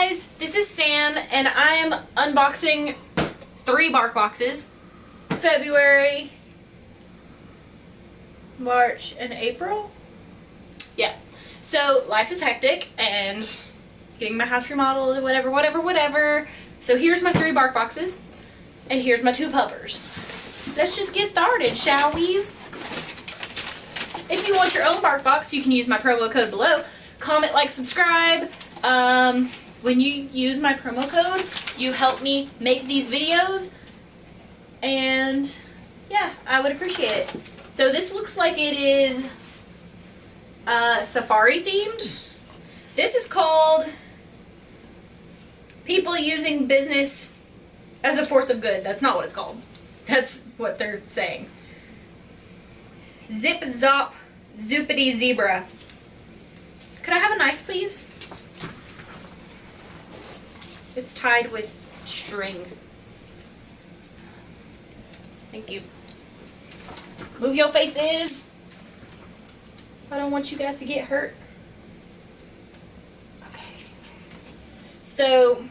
guys, this is Sam and I am unboxing 3 bark boxes. February, March, and April? Yeah. So life is hectic and getting my house remodeled and whatever. So here's my 3 bark boxes and here's my 2 puppers. Let's just get started, shall we? If you want your own bark box, you can use my promo code below. Comment, like, subscribe. When you use my promo code, you help me make these videos, and yeah, I would appreciate it. So this looks like it is safari themed. This is called People Using Business as a Force of Good. That's not what it's called. That's what they're saying. Zip Zop Zoopity Zebra. Could I have a knife, please? It's tied with string. Thank you. Move your faces. I don't want you guys to get hurt. Okay. So,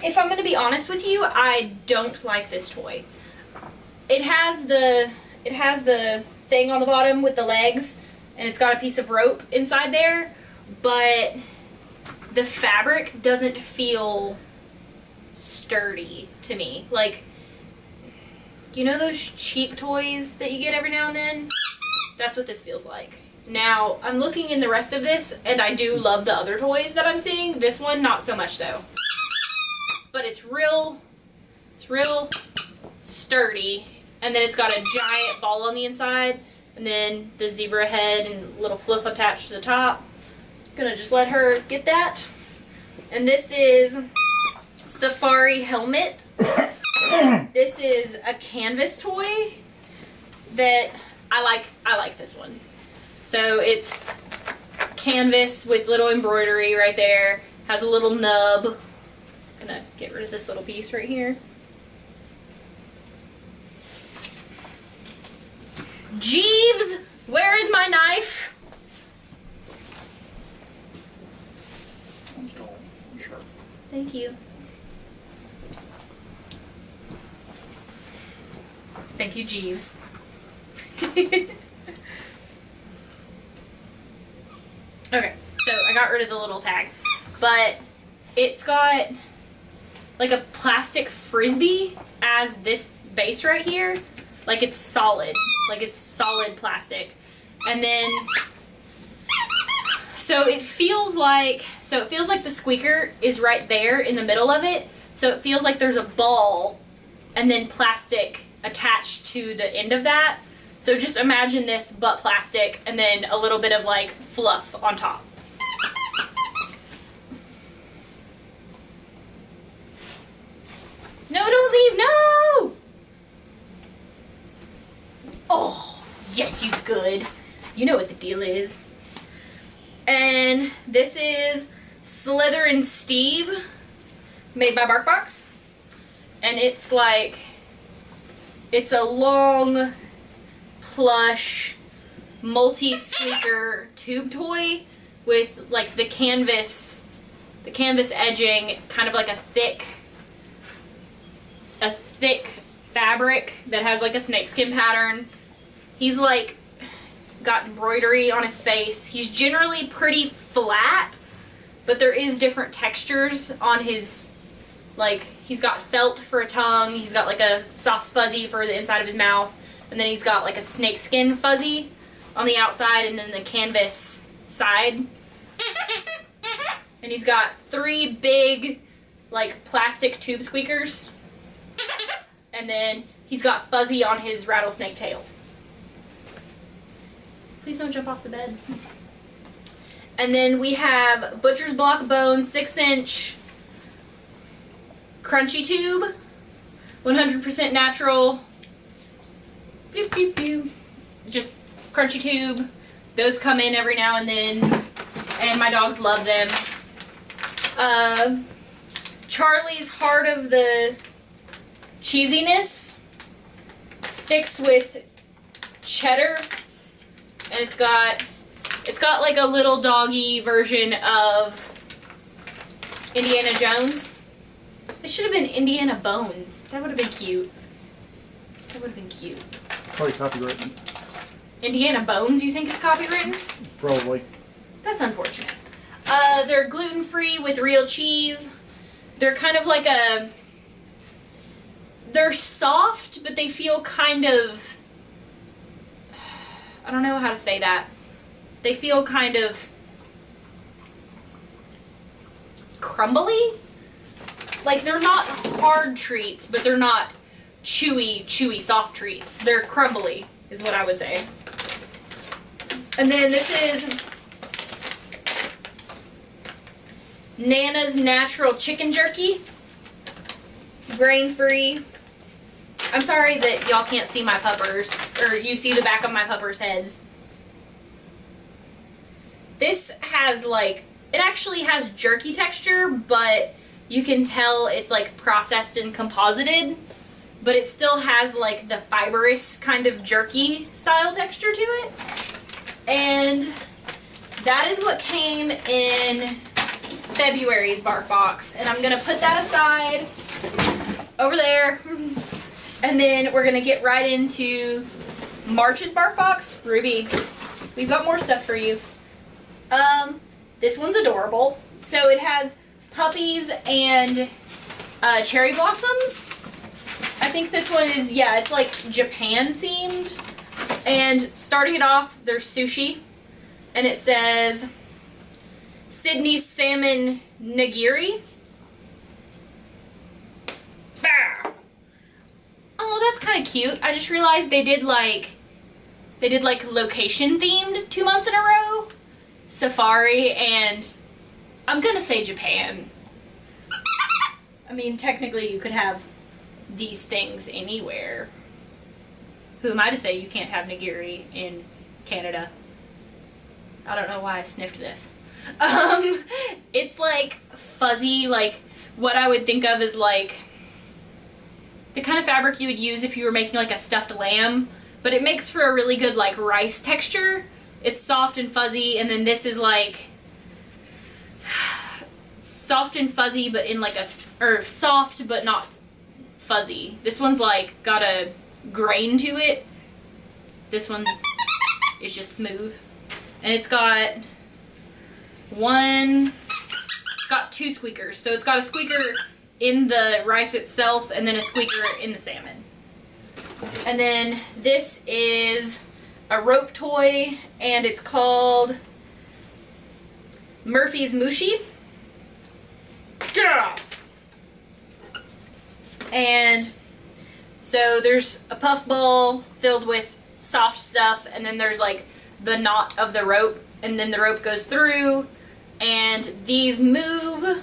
if I'm going to be honest with you, I don't like this toy. It has the thing on the bottom with the legs, and it's got a piece of rope inside there, but the fabric doesn't feel sturdy to me. Like, you know those cheap toys that you get every now and then? That's what this feels like. Now, I'm looking in the rest of this, and I do love the other toys that I'm seeing. This one, not so much though. But it's real sturdy. And then it's got a giant ball on the inside, and then the zebra head and little fluff attached to the top. Gonna just let her get that. And this is Safari Helmet. This is a canvas toy that I like this one. So it's canvas with little embroidery right there. Has a little nub. Gonna get rid of this little piece right here. Jeeves, where is my knife? Thank you. Thank you, Jeeves. Okay, so I got rid of the little tag, but it's got like a plastic frisbee as this base right here. Like it's solid plastic. And then so it feels like the squeaker is right there in the middle of it. So it feels like there's a ball and then plastic attached to the end of that. So just imagine this but plastic and then a little bit of like fluff on top. No, don't leave, no! Oh, yes, you's good. You know what the deal is. And this is Slither and Steve, made by BarkBox. And it's like, it's a long, plush, multi-squeaker tube toy with like the canvas edging, kind of like a thick fabric that has like a snakeskin pattern. He's like got embroidery on his face. He's generally pretty flat, but there is different textures on his, like he's got felt for a tongue, he's got like a soft fuzzy for the inside of his mouth, and then he's got like a snakeskin fuzzy on the outside and then the canvas side. And he's got 3 big like plastic tube squeakers. And then he's got fuzzy on his rattlesnake tail. Please don't jump off the bed. And then we have Butcher's Block Bone 6-inch crunchy tube, 100% natural. Pew, pew, pew. Just crunchy tube. Those come in every now and then, and my dogs love them. Charlie's Heart of the Cheesiness sticks with cheddar, and it's got It's got like a little doggy version of Indiana Jones. It should have been Indiana Bones. That would have been cute. That would have been cute. Probably copywritten. Indiana Bones, you think is copywritten? Probably. That's unfortunate. They're gluten-free with real cheese. They're kind of like a... They're soft, but they feel kind of... I don't know how to say that. They feel kind of... crumbly? Like, they're not hard treats, but they're not chewy, soft treats. They're crumbly, is what I would say. And then this is Nana's Natural Chicken Jerky. Grain-free. I'm sorry that y'all can't see my puppers, or you see the back of my puppers' heads. This has, like, it actually has jerky texture, but you can tell it's, like, processed and composited. But it still has, like, the fibrous kind of jerky style texture to it. And that is what came in February's bark box. And I'm gonna put that aside over there. And then we're gonna get right into March's bark box. Ruby, we've got more stuff for you. This one's adorable. So it has puppies and cherry blossoms. I think this one is, yeah, it's like Japan themed. And starting it off, there's sushi. And it says Sydney Salmon Nigiri. Oh, that's kind of cute. I just realized they did like location themed 2 months in a row. Safari and I'm gonna say Japan. I mean, technically you could have these things anywhere. Who am I to say you can't have nigiri in Canada? I don't know why I sniffed this. It's like fuzzy, like what I would think of as like the kind of fabric you would use if you were making like a stuffed lamb, but it makes for a really good like rice texture. It's soft and fuzzy, and then this is like soft and fuzzy, but in like a, or soft but not fuzzy. This one's like got a grain to it. This one is just smooth. And it's got two squeakers. So it's got a squeaker in the rice itself and then a squeaker in the salmon. And then this is a rope toy and it's called Murphy's Mushi. Yeah! And so there's a puff ball filled with soft stuff, and then there's like the knot of the rope, and then the rope goes through, and these move,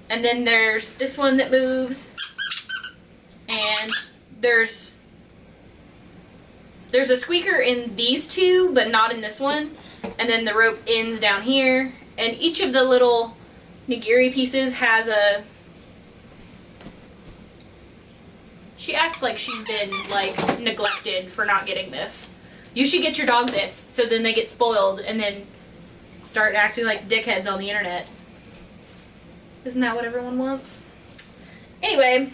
and then there's this one that moves, and there's a squeaker in these two, but not in this one, and then the rope ends down here, and each of the little nigiri pieces has a... She acts like she's been, like, neglected for not getting this. You should get your dog this, so then they get spoiled and then start acting like dickheads on the internet. Isn't that what everyone wants? Anyway,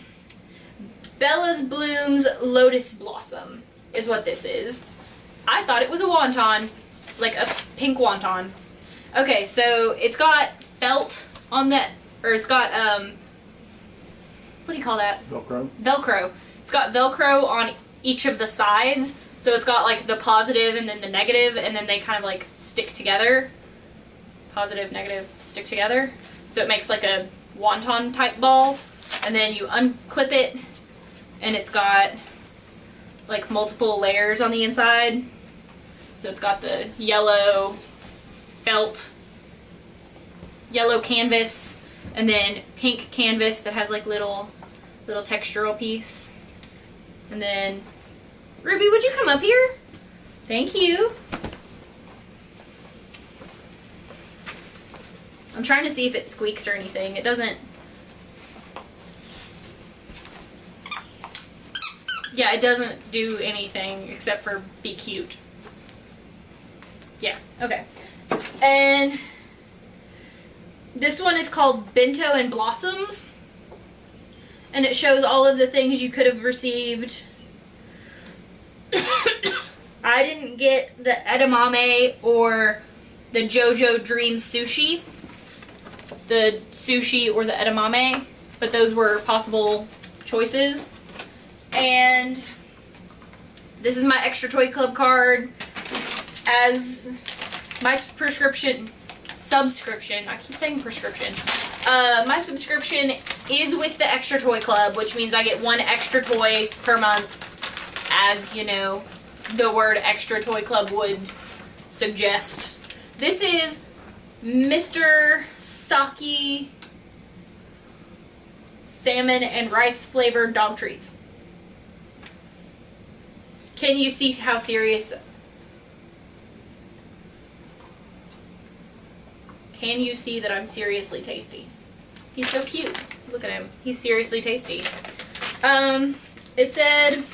Bella's Bloom's Lotus Blossom is what this is. I thought it was a wonton, like a pink wonton. Okay, so it's got felt on that, or it's got, what do you call that? Velcro. Velcro. It's got Velcro on each of the sides. So it's got like the positive and then the negative, and then they kind of like stick together. Positive, negative, stick together. So it makes like a wonton type ball. And then you unclip it, and it's got like multiple layers on the inside. So it's got the yellow felt, yellow canvas, and then pink canvas that has like little textural piece. And then, Ruby, would you come up here? Thank you. I'm trying to see if it squeaks or anything. It doesn't. Yeah, it doesn't do anything except for be cute. Yeah, Okay. And this one is called Bento and Blossoms. And it shows all of the things you could have received. I didn't get the edamame or the JoJo Dream sushi. The sushi or the edamame. But those were possible choices. And this is my Extra Toy Club card. As my subscription, I keep saying prescription. My subscription is with the Extra Toy Club, which means I get one extra toy per month, as you know, the word Extra Toy Club would suggest. This is Mr. Saki salmon and rice flavored dog treats. Can you see how serious? Can you see that I'm seriously tasty? He's so cute. Look at him. He's seriously tasty. It said,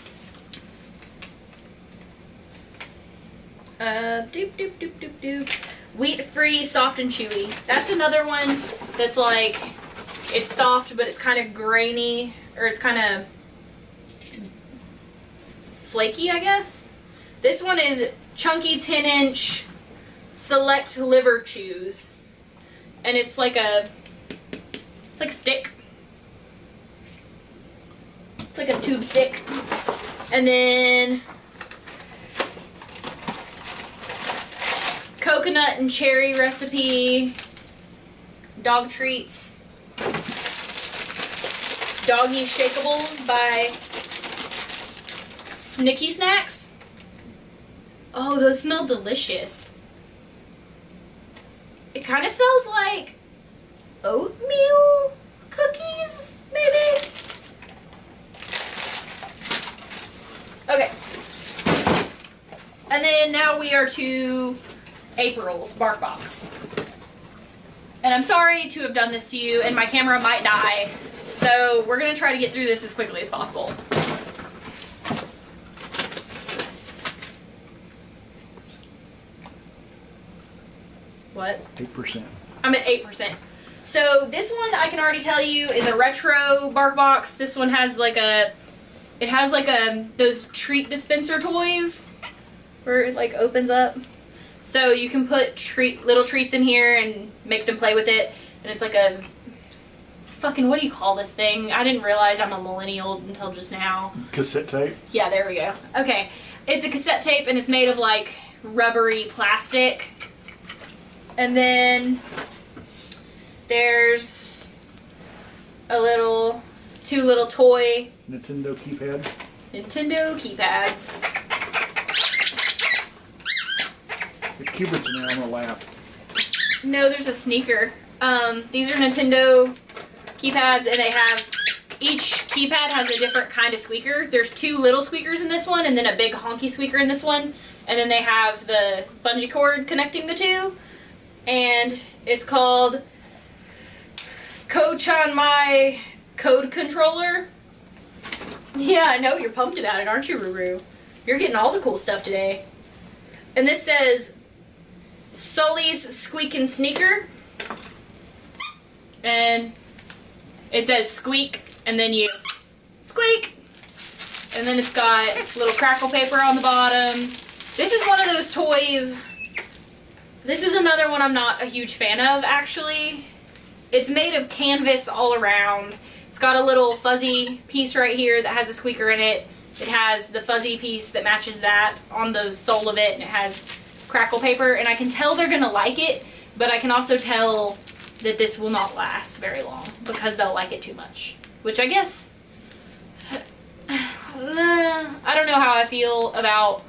wheat-free, soft and chewy. That's another one that's like, it's soft, but it's kind of grainy, or it's kind of flaky, I guess. This one is chunky 10-inch select liver chews. And it's like a stick. It's like a tube stick. And then coconut and cherry recipe dog treats. Doggy Shakeables by Snicky Snacks. Oh, those smell delicious. It kind of smells like oatmeal cookies, maybe? Okay. And then now we are to April's Bark Box. And I'm sorry to have done this to you, and my camera might die. So we're going to try to get through this as quickly as possible. What? 8%. I'm at 8%. So this one I can already tell you is a retro Bark Box. This one has like a, it has like those treat dispenser toys where it like opens up. So you can put little treats in here and make them play with it. And it's like a fucking, what do you call this thing? I didn't realize I'm a millennial until just now. Cassette tape? Yeah, there we go. Okay. It's a cassette tape and it's made of like rubbery plastic. And then there's two little toy Nintendo keypad. Nintendo keypads. If Cubert's in there, I'm gonna laugh. No, there's a sneaker. These are Nintendo keypads, and they have, each keypad has a different kind of squeaker. There's two little squeakers in this one, and then a big honky squeaker in this one. And then they have the bungee cord connecting the two. And it's called Kochanmai Code Controller. Yeah, I know, you're pumped about it, aren't you, Ruru? You're getting all the cool stuff today. And this says Sully's Squeakin' Sneaker. And it says squeak, and then you squeak. And then it's got little crackle paper on the bottom. This is one of those toys. This is another one I'm not a huge fan of, actually. It's made of canvas all around. It's got a little fuzzy piece right here that has a squeaker in it. It has the fuzzy piece that matches that on the sole of it, and it has crackle paper. And I can tell they're gonna like it, but I can also tell that this will not last very long because they'll like it too much. Which I guess, I don't know how I feel about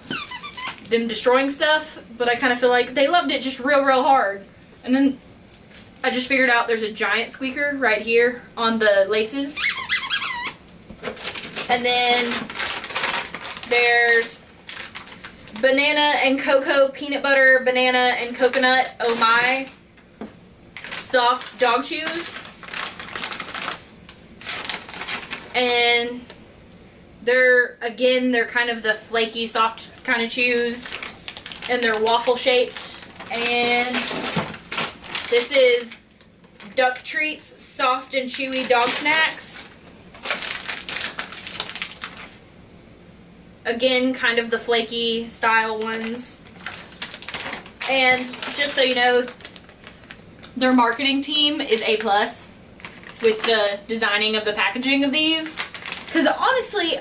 them destroying stuff, but I kind of feel like they loved it just real hard. And then I just figured out there's a giant squeaker right here on the laces. And then there's banana and cocoa, peanut butter, banana and coconut, oh my, soft dog chews. And they're kind of the flaky, soft kind of chews, and they're waffle shaped. And this is Duck Treats Soft and Chewy Dog Snacks. Again, kind of the flaky style ones. And just so you know, their marketing team is A+ with the designing of the packaging of these. Because honestly,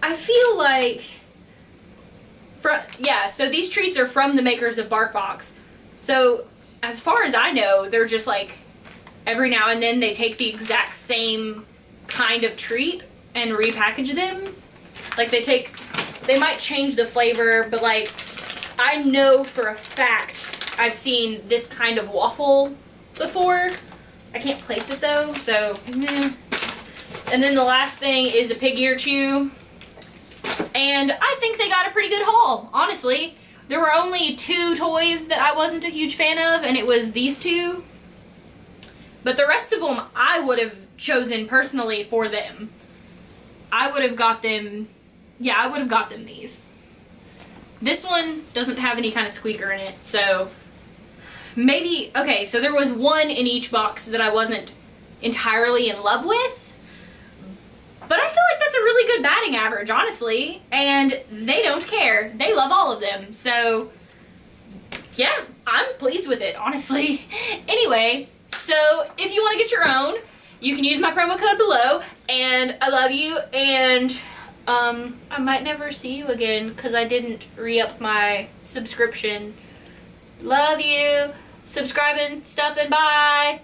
I feel like, so these treats are from the makers of BarkBox. So as far as I know, they're just like, every now and then they take the exact same kind of treat and repackage them. Like they might change the flavor, but like, I know for a fact I've seen this kind of waffle before. I can't place it though, so meh. And then the last thing is a pig ear chew. And I think they got a pretty good haul, honestly. There were only 2 toys that I wasn't a huge fan of, and it was these 2. But the rest of them I would have chosen personally for them. I would have got them, yeah, I would have got them these. This one doesn't have any kind of squeaker in it, so maybe, okay, so there was 1 in each box that I wasn't entirely in love with. But I feel like that's a really good batting average, honestly. And they don't care. They love all of them. So, yeah, I'm pleased with it, honestly. Anyway, so if you want to get your own, you can use my promo code below. And I love you. And I might never see you again because I didn't re-up my subscription. Love you. Subscribing, stuff, and bye.